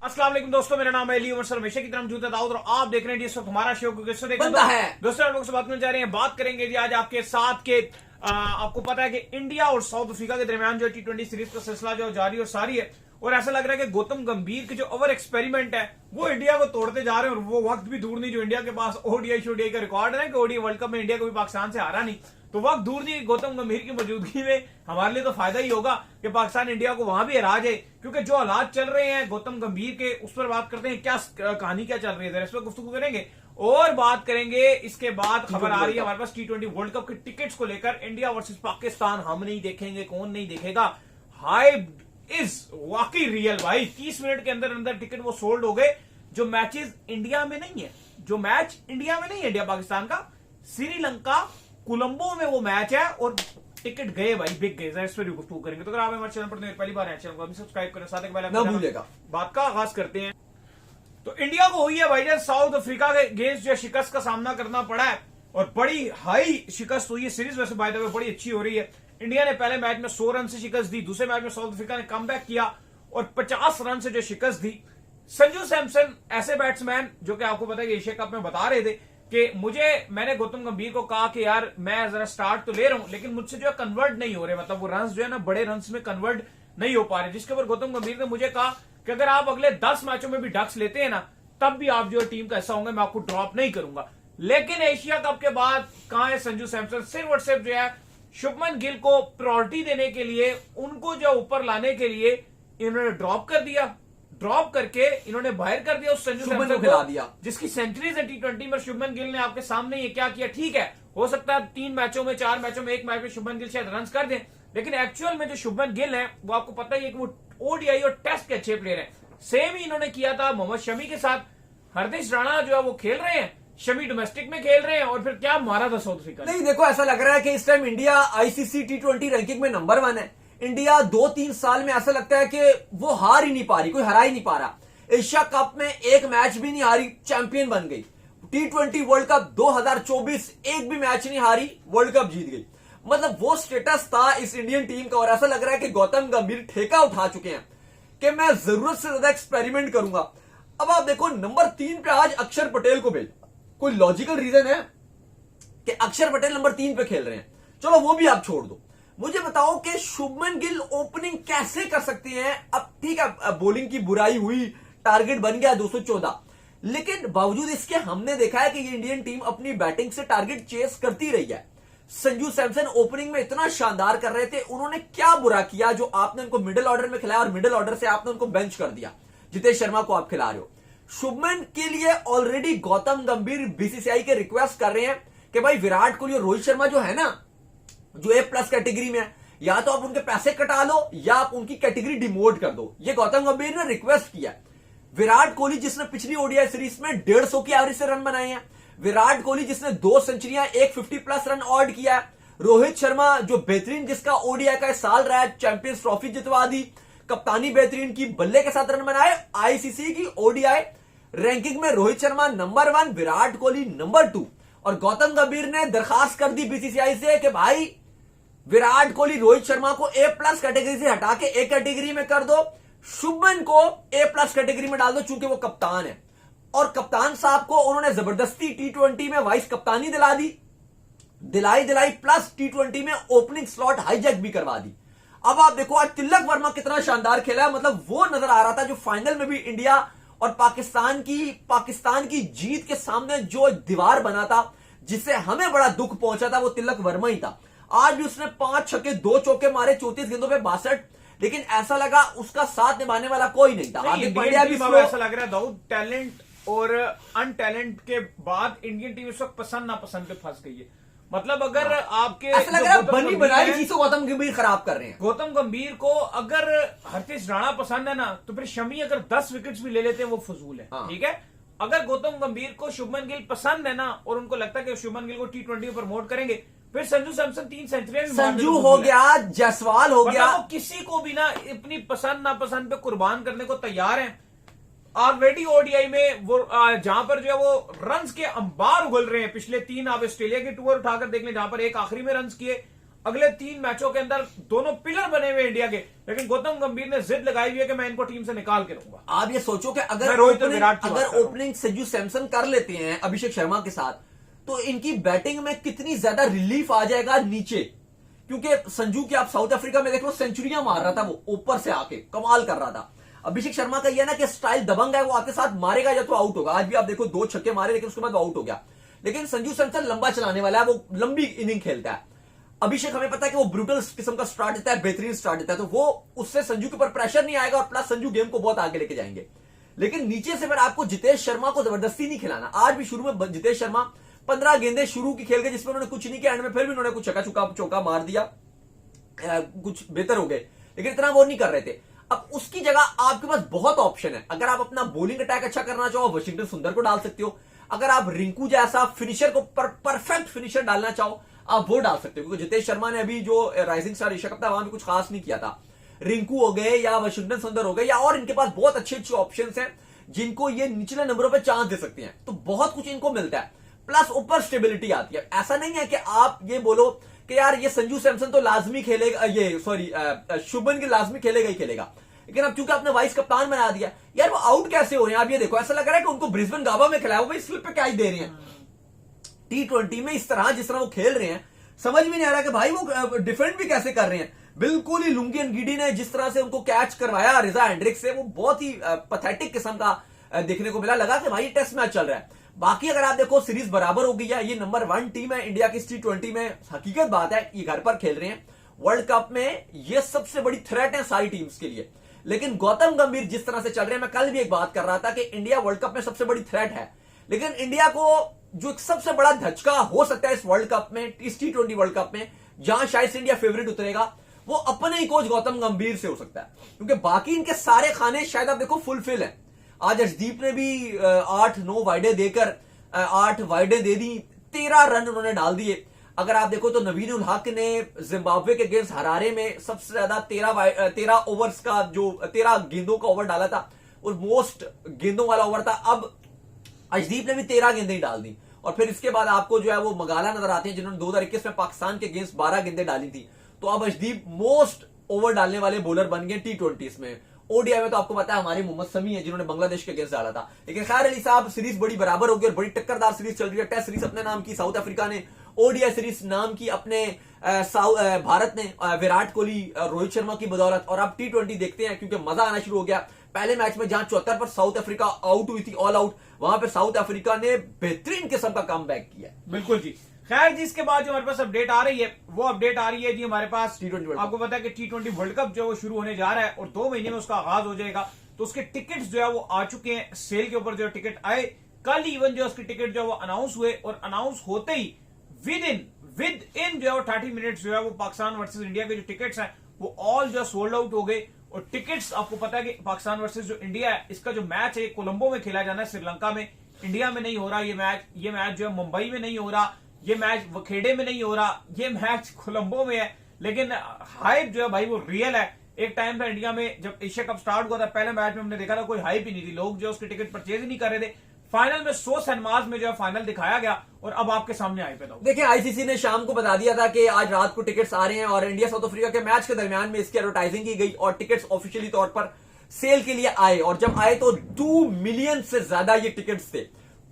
अस्सलाम वालेकुम दोस्तों, मेरा नाम है अली उमर सर, हमेशा की तरह जूता दाऊद और आप देख रहे हैं इस वक्त हमारा शो बनता है। दोस्तों लोगों से बात करने जा रहे हैं। बात करेंगे जी आज आपके साथ के आपको पता है कि इंडिया और साउथ अफ्रीका के दरमियान जो T20 सीरीज का सिलसिला जो जारी और सारी है, और ऐसा लग रहा है कि गौतम गंभीर के जो ओवर एक्सपेरिमेंट है वो इंडिया को तोड़ते जा रहे हैं। और वो वक्त भी दूर नहीं जो इंडिया के पास ओडीआई शोडीआई का रिकॉर्ड है कि ओडीआई वर्ल्ड कप में इंडिया को भी पाकिस्तान से हारा नहीं, तो वक्त दूर नहीं गौतम गंभीर की मौजूदगी में हमारे लिए तो फायदा ही होगा कि पाकिस्तान इंडिया को वहां भी हरा जाए। क्योंकि जो हालात चल रहे हैं गौतम गंभीर के, उस पर बात करते हैं। क्या कहानी क्या चल रही है इस पर गुफ्तगू करेंगे और बात करेंगे। इसके बाद खबर आ रही है हमारे पास T20 वर्ल्ड कप के टिकट्स को लेकर, इंडिया वर्सेस पाकिस्तान हम नहीं देखेंगे, कौन नहीं देखेगा। हाइप इज वाकई रियल भाई। 30 मिनट के अंदर अंदर टिकट वो सोल्ड हो गए। जो मैचेस इंडिया में नहीं है, जो मैच इंडिया में नहीं है, इंडिया पाकिस्तान का, श्रीलंका कोलंबो में वो मैच है और टिकट गए भाई, बिक गए। इस पर गुफ्तगू करेंगे। तो अगर आप हमारे चैनल पर पहली बार है, चैनल को सब्सक्राइब करें, साथ ही बात का आगाज करते हैं। तो इंडिया को हुई है भाईजान साउथ अफ्रीका के अगेंस्ट जो शिकस्त का सामना करना पड़ा है और बड़ी हाई शिकस्त हुई है। सीरीज वैसे बाय द वे बड़ी अच्छी हो रही है। इंडिया ने पहले मैच में 100 रन से शिकस्त दी, दूसरे मैच में साउथ अफ्रीका ने कमबैक किया और 50 रन से जो शिकस्त दी। संजू सैमसन ऐसे बैट्समैन जो कि आपको पता है कि एशिया कप में बता रहे थे कि मैंने गौतम गंभीर को कहा कि यार मैं जरा स्टार्ट तो ले रहा हूं लेकिन मुझसे जो है कन्वर्ट नहीं हो रहे, मतलब वो रन जो है ना बड़े रन में कन्वर्ट नहीं हो पा रहे। जिसके ऊपर गौतम गंभीर ने मुझे कहा कि अगर आप अगले 10 मैचों में भी डक्स लेते हैं ना तब भी आप जो टीम का हिस्सा होंगे, मैं आपको ड्रॉप नहीं करूंगा। लेकिन एशिया कप के बाद कहां है संजू सैमसन? सिर्फ और सिर्फ जो है शुभमन गिल को प्रायोरिटी देने के लिए, उनको जो ऊपर लाने के लिए इन्होंने ड्रॉप कर दिया। ड्रॉप करके इन्होंने बाहर कर दिया उस संजू सैमसन को खिला दिया जिसकी सेंचुरीज है T20 में। शुभमन गिल ने आपके सामने ये क्या किया? ठीक है, हो सकता है 3 मैचों में 4 मैचों में एक मैच में शुभमन गिल शायद रन कर दें, लेकिन एक्चुअल में जो शुभमन गिल है वो आपको पता ही है कि वो ओडीआई और टेस्ट के अच्छे प्लेयर हैं। सेम ही इन्होंने किया था मोहम्मद शमी के साथ। हरदीश राणा जो है वो खेल रहे हैं, शमी डोमेस्टिक में खेल रहे हैं और फिर क्या मारा था साउथ अफ्रीका। नहीं देखो, ऐसा लग रहा है कि इस time India ICC T20 ranking में नंबर 1 है। इंडिया 2-3 साल में ऐसा लगता है कि वो हार ही नहीं पा रही, कोई हरा ही नहीं पा रहा। एशिया कप में एक मैच भी नहीं हारी, चैंपियन बन गई। T20 वर्ल्ड कप 2024 एक भी मैच नहीं हारी, वर्ल्ड कप जीत गई। मतलब वो स्टेटस था इस इंडियन टीम का। और ऐसा लग रहा है कि गौतम गंभीर ठेका उठा चुके हैं कि मैं जरूरत से ज्यादा एक्सपेरिमेंट करूंगा। अब आप देखो, नंबर 3 पे आज अक्षर पटेल को भेज, कोई लॉजिकल रीजन है कि अक्षर पटेल नंबर 3 पे खेल रहे हैं? चलो वो भी आप छोड़ दो, मुझे बताओ कि शुभमन गिल ओपनिंग कैसे कर सकते हैं? अब ठीक है, बॉलिंग की बुराई हुई, टारगेट बन गया 214, लेकिन बावजूद इसके हमने देखा है कि ये इंडियन टीम अपनी बैटिंग से टारगेट चेस करती रही है। संजू सैमसन ओपनिंग में इतना शानदार कर रहे थे, उन्होंने क्या बुरा किया जो आपने उनको मिडिल ऑर्डर में खिलाया और मिडिल ऑर्डर से आपने उनको बेंच कर दिया? जितेश शर्मा को आप खिला रहे हो। शुभमन के लिए ऑलरेडी गौतम गंभीर बीसीसीआई के रिक्वेस्ट कर रहे हैं कि भाई विराट कोहली और रोहित शर्मा जो है ना, जो A+ कैटेगरी में है, या तो आप उनके पैसे कटा लो या आप उनकी कैटेगरी डिमोट कर दो। ये गौतम गंभीर ने रिक्वेस्ट किया। विराट कोहली जिसने पिछली ओडीआई सीरीज में 150 की एवरेज से रन बनाए हैं, विराट कोहली जिसने 2 सेंचुरियां 150+ रन ऑड किया है, रोहित शर्मा जो बेहतरीन जिसका ओडीआई का साल रहा है, चैंपियंस ट्रॉफी जितवा दी, कप्तानी बेहतरीन की, बल्ले के साथ रन बनाए। आईसीसी की ओडीआई रैंकिंग में रोहित शर्मा नंबर 1, विराट कोहली नंबर 2। और गौतम गंभीर ने दरखास्त कर दी बीसीसीआई से कि भाई विराट कोहली रोहित शर्मा को A+ कैटेगरी से हटा के A कैटेगरी में कर दो, शुभमन को A+ कैटेगरी में डाल दो चूंकि वो कप्तान है। और कप्तान साहब को उन्होंने जबरदस्ती T20 में वाइस कप्तानी दिलाई प्लस T20 में ओपनिंग स्लॉट हाईजैक भी करवा दी। अब आप देखो आज तिलक वर्मा कितना शानदार खेला है। मतलब वो नजर आ रहा था जो फाइनल में भी इंडिया और पाकिस्तान की जीत के सामने जो दीवार बना था, जिससे हमें बड़ा दुख पहुंचा था, वो तिलक वर्मा ही था। आज भी उसने 5 छक्के 2 चौके मारे 34 गेंदों पे 62, लेकिन ऐसा लगा उसका साथ निभाने वाला कोई नहीं था। हार्दिक पांड्या भी ऐसा लग रहा है टैलेंट और अनटैलेंट के बाद इंडियन टीम इस वक्त पसंद नापसंद पे फंस गई है। मतलब अगर आपके ऐसा लग रहा है बनी बनाई चीज को गौतम गंभीर खराब कर रहे हैं। गौतम गंभीर को अगर हरदीश राणा पसंद है ना, तो फिर शमी अगर 10 विकेट्स भी ले लेते हैं वो फजूल है। ठीक है, अगर गौतम गंभीर को शुभमन गिल पसंद है ना और उनको लगता है कि शुभमन गिल को T20 प्रमोट करेंगे, फिर संजू सैमसन 3 सेंचुरी, संजू हो गया, जायसवाल हो गया, वो किसी को भी ना अपनी पसंद नापसंद पे कुर्बान करने को तैयार है। ऑलरेडी ओडीआई में वो जहां पर जो है वो रन्स के अंबार उगल रहे हैं। पिछले 3 आप ऑस्ट्रेलिया के टूर उठाकर देख लें, जहां पर एक आखिरी में रन्स किए, अगले 3 मैचों के अंदर दोनों पिलर बने हुए इंडिया के, लेकिन गौतम गंभीर ने जिद लगाई हुई है कि मैं इनको टीम से निकाल के रहूंगा। आप ये सोचो कि मैं अगर रोहित और विराट की बात कर रहा हूं। ओपनिंग संजू सैमसन कर लेते हैं अभिषेक शर्मा के साथ, तो इनकी बैटिंग में कितनी ज्यादा रिलीफ आ जाएगा नीचे। क्योंकि संजू की आप साउथ अफ्रीका में देख लो, सेंचुरियां मार रहा था वो ऊपर से आके, कमाल कर रहा था। अभिषेक शर्मा का यह ना कि स्टाइल दबंग है, वो आते साथ मारेगा या तो आउट होगा। आज भी आप देखो 2 छक्के मारे, लेकिन उसके बाद वो आउट हो गया। लेकिन संजू सैमसन लंबा चलाने वाला है, वो लंबी इनिंग खेलता है। अभिषेक हमें पता है कि वो ब्रूटल किस्म का स्टार्ट देता है, बेहतरीन स्टार्ट देता है, तो वो उससे संजू के ऊपर प्रेशर नहीं आएगा और प्लस संजू गेम को बहुत आगे लेके जाएंगे। लेकिन नीचे से फिर आपको जितेश शर्मा को जबरदस्ती नहीं खिलाना। आज भी शुरू में जितेश शर्मा 15 गेंदें शुरू की खेल गए, जिसमें उन्होंने कुछ नहीं किया, एंड में फिर भी उन्होंने कुछ चौका मार दिया, कुछ बेहतर हो गए, लेकिन इतना वो नहीं कर रहे थे। अब उसकी जगह आपके पास बहुत ऑप्शन है। अगर आप अपना बॉलिंग अटैक अच्छा करना चाहो, वॉशिंगटन सुंदर को डाल सकते हो। अगर आप रिंकू जैसा फिनिशर को परफेक्ट फिनिशर डालना चाहो, आप वो डाल सकते हो, क्योंकि जितेश शर्मा ने अभी जो राइजिंग स्टार एशिया कप था वहां भी कुछ खास नहीं किया था। रिंकू हो गए या वॉशिंगटन सुंदर हो गए, या और इनके पास बहुत अच्छे अच्छे ऑप्शन हैं जिनको ये निचले नंबरों पर चांस दे सकते हैं। तो बहुत कुछ इनको मिलता है, प्लस ऊपर स्टेबिलिटी आती है। ऐसा नहीं है कि आप ये बोलो कि यार ये संजू सैमसन तो लाजमी खेलेगा, ये सॉरी शुभमन गिल लाजमी खेलेगा ही खेलेगा, लेकिन अब चूंकि आपने वाइस कप्तान बना दिया, यार वो आउट कैसे हो रहे हैं आप ये देखो। ऐसा लग रहा है कि उनको ब्रिस्बेन गाबा में खिलाया, वो भाई स्लिप पे क्या ही दे रहे हैं। T20 में इस तरह जिस तरह वो खेल रहे हैं, समझ में नहीं आ रहा कि भाई वो डिफेंड भी कैसे कर रहे हैं। बिल्कुल ही लुंगी गिडी ने जिस तरह से उनको कैच करवाया रिजा हेंड्रिक्स से, वो बहुत ही पैथेटिक किस्म का देखने को मिला। लगा कि भाई टेस्ट मैच चल रहा है। बाकी अगर आप देखो सीरीज बराबर हो गई है, ये नंबर 1 टीम है इंडिया की T20 में। हकीकत बात है, ये घर पर खेल रहे हैं। वर्ल्ड कप में ये सबसे बड़ी थ्रेट है सारी टीम्स के लिए। लेकिन गौतम गंभीर जिस तरह से चल रहे हैं, मैं कल भी एक बात कर रहा था कि इंडिया वर्ल्ड कप में सबसे बड़ी थ्रेट है, लेकिन इंडिया को जो एक सबसे बड़ा धचका हो सकता है इस वर्ल्ड कप में, इस T20 वर्ल्ड कप में, जहां शायद से इंडिया फेवरेट उतरेगा, वो अपने ही कोच गौतम गंभीर से हो सकता है। क्योंकि बाकी इनके सारे खाने शायद आप देखो फुलफिल है। आज अर्शदीप ने भी 8-9 वाइडे देकर 8 वाइडे दे दी, 13 रन उन्होंने डाल दिए। अगर आप देखो तो नवीन उल हक ने जिम्बाब्वे के अगेंस्ट हरारे में सबसे ज्यादा 13 ओवर्स का जो 13 गेंदों का ओवर डाला था, और मोस्ट गेंदों वाला ओवर था। अब अर्शदीप ने भी 13 गेंदें ही डाल दी। और फिर इसके बाद आपको जो है वो मगाला नजर आते हैं, जिन्होंने 2021 में पाकिस्तान के अगेंस्ट 12 गेंदें डाली थी। तो अब अर्शदीप मोस्ट ओवर डालने वाले बॉलर बन गए T20 में। ओडीआई में तो आपको पता है हमारे मोहम्मद शमी है, जिन्होंने बांग्लादेश के अगेंस्ट डाला था। लेकिन खैर अली साहब, सीरीज बड़ी बराबर होगी और बड़ी टक्करदार सीरीज चल रही है। टेस्ट सीरीज अपने नाम की साउथ अफ्रीका ने, ओडीआई सीरीज नाम की अपने भारत ने, विराट कोहली रोहित शर्मा की बदौलत। और अब T20 देखते हैं, क्योंकि मजा आना शुरू हो गया। पहले मैच में जहां 74 पर साउथ अफ्रीका आउट हुई थी, ऑल आउट, वहां पर साउथ अफ्रीका ने बेहतरीन किस्म का कमबैक किया। बिल्कुल जी। खैर जी, इसके बाद जो हमारे पास अपडेट आ रही है, वो अपडेट आ रही है जी हमारे पास T20 आपको पता है कि T20 वर्ल्ड कप जो है वो शुरू होने जा रहा है और 2 महीने में उसका आगाज हो जाएगा। तो उसके टिकट्स जो है वो आ चुके हैं, सेल के ऊपर जो टिकट आए कल, इवन जो उसके टिकट जो है वो अनाउंस हुए, और अनाउंस होते ही विद इन जो है 30 मिनट्स जो है वो पाकिस्तान वर्सेस इंडिया के जो टिकट्स हैं वो ऑल जो सोल्ड आउट हो गए। और टिकट्स आपको पता है कि पाकिस्तान वर्सेस जो इंडिया है, इसका जो मैच है कोलंबो में खेला जाना है, श्रीलंका में, इंडिया में नहीं हो रहा ये मैच जो है मुंबई में नहीं हो रहा, ये मैच वखेड़े में नहीं हो रहा, ये मैच कोलंबो में है। लेकिन हाइप जो है भाई वो रियल है। एक टाइम था इंडिया में जब एशिया कप स्टार्ट हुआ था, पहले मैच में हमने देखा था कोई हाइप ही नहीं थी, लोग जो उसके टिकट परचेज ही नहीं कर रहे थे। फाइनल में 100 सिनेमाज में जो है फाइनल दिखाया गया और अब आपके सामने हाइप है। देखिए, आईसीसी ने शाम को बता दिया था कि आज रात को टिकट्स आ रहे हैं और इंडिया साउथ अफ्रीका के मैच के दरमियान में इसकी एडवर्टाइजिंग की गई और टिकट्स ऑफिशियली तौर पर सेल के लिए आए। और जब आए तो 2 मिलियन से ज्यादा ये टिकट्स थे,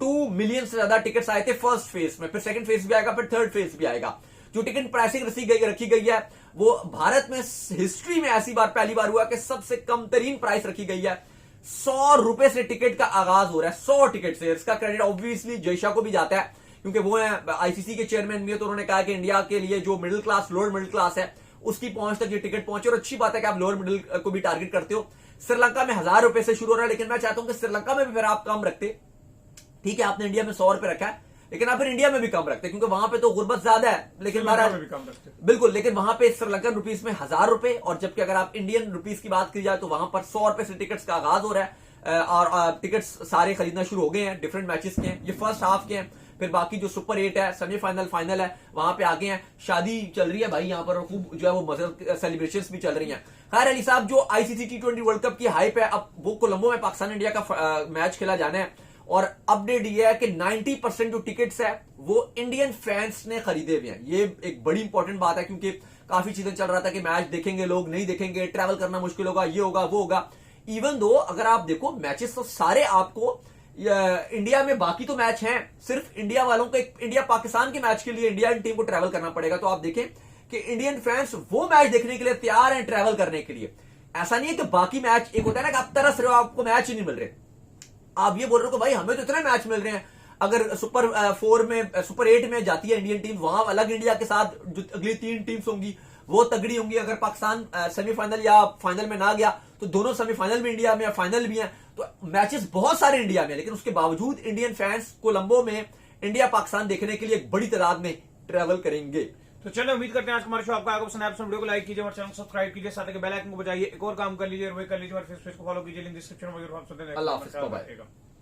2 मिलियन से ज्यादा टिकट्स आए थे फर्स्ट फेज में। फिर सेकंड फेज भी आएगा, फिर थर्ड फेज भी आएगा। जो टिकट प्राइसिंग रखी गई है वो भारत में हिस्ट्री में ऐसी बार पहली बार हुआ कि सबसे कम तरीन प्राइस रखी गई है। 100 रुपए से टिकट का आगाज हो रहा है, 100 टिकट से। इसका क्रेडिट ऑब्वियसली जयशाह को भी जाता है, क्योंकि वो है आईसीसी के चेयरमैन भी है। तो उन्होंने कहा कि इंडिया के लिए जो middle class, lower middle class है, उसकी पहुंच तक ये टिकट पहुंचे। और अच्छी बात है कि आप लोअर मिडिल को भी टारगेट करते हो। श्रीलंका में 1000 रुपए से शुरू हो रहा है, लेकिन मैं चाहता हूं कि श्रीलंका में भी फिर आप कम रखते। ठीक है, आपने इंडिया में 100 रुपए रखा है, लेकिन आप फिर इंडिया में भी कम रखते, क्योंकि वहां पे तो गुर्बत ज्यादा है। लेकिन बिल्कुल, लेकिन वहां पे श्रीलंकन रुपीस में 1000 रुपए, और जबकि अगर आप इंडियन रुपीस की बात की जाए तो वहां पर 100 रुपए से टिकट्स का आगाज हो रहा है। और टिकट्स सारे खरीदना शुरू हो गए हैं, डिफरेंट मैचेस के हैं, ये फर्स्ट हाफ के हैं। फिर बाकी जो सुपर 8 है, सेमीफाइनल, फाइनल है, वहां पे आगे हैं। शादी चल रही है भाई यहाँ पर, खूब जो है वो मजे सेलिब्रेशंस भी चल रही हैं। खैर अली साहब, जो आईसीसी T20 वर्ल्ड कप की हाइप है, अब वो कोलंबो में पाकिस्तान इंडिया का मैच खेला जाना है। और अपडेट ये है कि 90% जो टिकट्स है वो इंडियन फैंस ने खरीदे हुए हैं। ये एक बड़ी इंपॉर्टेंट बात है, क्योंकि काफी चीजें चल रहा था कि मैच देखेंगे लोग, नहीं देखेंगे, ट्रैवल करना मुश्किल होगा, ये होगा वो होगा। इवन दो अगर आप देखो मैचेस तो सारे आपको इंडिया में, बाकी तो मैच हैं, सिर्फ इंडिया वालों को इंडिया पाकिस्तान के मैच के लिए इंडियन टीम को ट्रैवल करना पड़ेगा। तो आप देखें कि इंडियन फैंस वो मैच देखने के लिए तैयार हैं ट्रैवल करने के लिए। ऐसा नहीं है कि बाकी मैच, एक होता है ना कि आप तरस रहे हो, आपको मैच ही नहीं मिल रहे, आप ये बोल रहे हो कि भाई हमें तो इतने मैच मिल रहे हैं। अगर सुपर 4 में, सुपर 8 में जाती है इंडियन टीम, वहां अलग इंडिया के साथ जो अगली 3 टीम्स होंगी वो तगड़ी होंगी। अगर पाकिस्तान सेमीफाइनल या फाइनल में ना गया तो दोनों सेमीफाइनल में इंडिया में या फाइनल भी हैं। तो मैचेस बहुत सारे इंडिया में, लेकिन उसके बावजूद इंडियन फैंस कोलंबो में इंडिया पाकिस्तान देखने के लिए एक बड़ी तादाद में ट्रैवल करेंगे। तो चलो उम्मीद करते हैं आज हमारे शो आपको आगे पसंद आया। वीडियो को लाइक कीजिए, हमारे चैनल को सब्सक्राइब कीजिए, साथ ही बेल आइकन को बजाइए। एक और काम कर लीजिए, वही कर लीजिए, हमारे फेसबुक को फॉलो कीजिए, लिंक डिस्क्रिप्शन में। अल्लाह हाफिज़, बाय बाय।